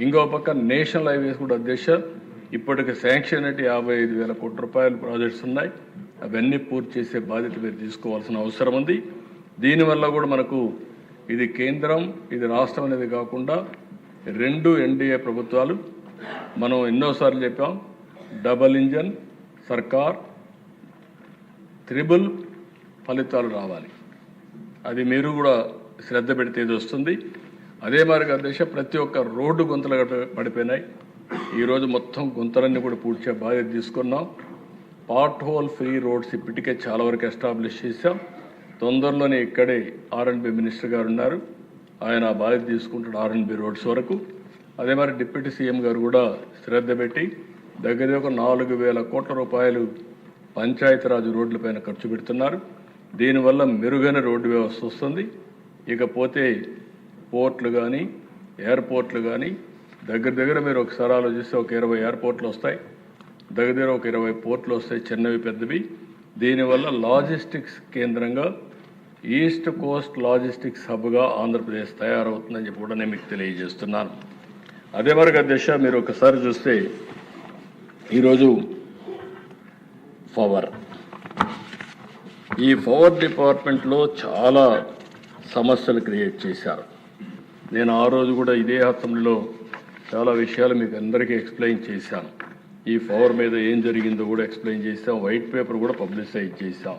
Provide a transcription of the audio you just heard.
ఇంకో పక్క national highways కూడా అధ్యక్ష ఇప్పటికి శాంక్షన్ అంటే 55,000 కోట్ల రూపాయల ప్రాజెక్ట్స్ ఉన్నాయి. అవన్నీ పూర్తి చేసే బాధ్యత మీరు తీసుకోవాల్సిన అవసరం ఉంది. దీనివల్ల కూడా మనకు ఇది కేంద్రం ఇది రాష్ట్రం అనేది కాకుండా 2 ఎన్డీఏ ప్రభుత్వాలు మనం ఎన్నోసార్లు చెప్పాం. డబల్ ఇంజన్ సర్కార్ త్రిబుల్ ఫలితాలు రావాలి. అది మీరు కూడా శ్రద్ధ పెడితే ఇది వస్తుంది. అదే మాదిరిగా అధ్యక్ష ప్రతి ఒక్క రోడ్డు గుంతలు పడిపోయినాయి. ఈరోజు మొత్తం గుంతలన్నీ కూడా పూడ్చే బాధ్యత తీసుకున్నాం. పార్ట్ హోల్ ఫ్రీ రోడ్స్ ఇప్పటికే చాలా వరకు ఎస్టాబ్లిష్ చేశాం. తొందరలోనే ఇక్కడే R&B మినిస్టర్ గారు ఉన్నారు, ఆయన బాధ్యత తీసుకుంటాడు R&B రోడ్స్ వరకు. అదే మరి డిప్యూటీ సీఎం గారు కూడా శ్రద్ధ పెట్టి దగ్గర 4,000 కోట్ల రూపాయలు పంచాయతీరాజ్ రోడ్లపైన ఖర్చు పెడుతున్నారు. దీనివల్ల మెరుగైన రోడ్డు వ్యవస్థ వస్తుంది. ఇకపోతే పోర్ట్లు కానీ ఎయిర్పోర్ట్లు కానీ దగ్గర మీరు ఒకసారి ఆలోచిస్తే ఒక 20 ఎయిర్పోర్ట్లు వస్తాయి, దగ్గర ఒక 20 పోర్ట్లు వస్తాయి, చిన్నవి పెద్దవి. దీనివల్ల లాజిస్టిక్స్ కేంద్రంగా ఈస్ట్ కోస్ట్ లాజిస్టిక్స్ హబ్గా ఆంధ్రప్రదేశ్ తయారవుతుందని చెప్పి కూడా నేను మీకు తెలియజేస్తున్నాను. అదే వరకు అధ్యక్ష మీరు ఒకసారి చూస్తే ఈరోజు ఈ పవర్ డిపార్ట్మెంట్లో చాలా సమస్యలు క్రియేట్ చేశారు. నేను ఆ రోజు కూడా ఇదే అసెంబ్లీలో చాలా విషయాలు మీకు అందరికీ ఎక్స్ప్లెయిన్ చేశాను. ఈ పవర్ మీద ఏం జరిగిందో కూడా ఎక్స్ప్లెయిన్ చేశాం. వైట్ పేపర్ కూడా పబ్లిసైజ్ చేశాం.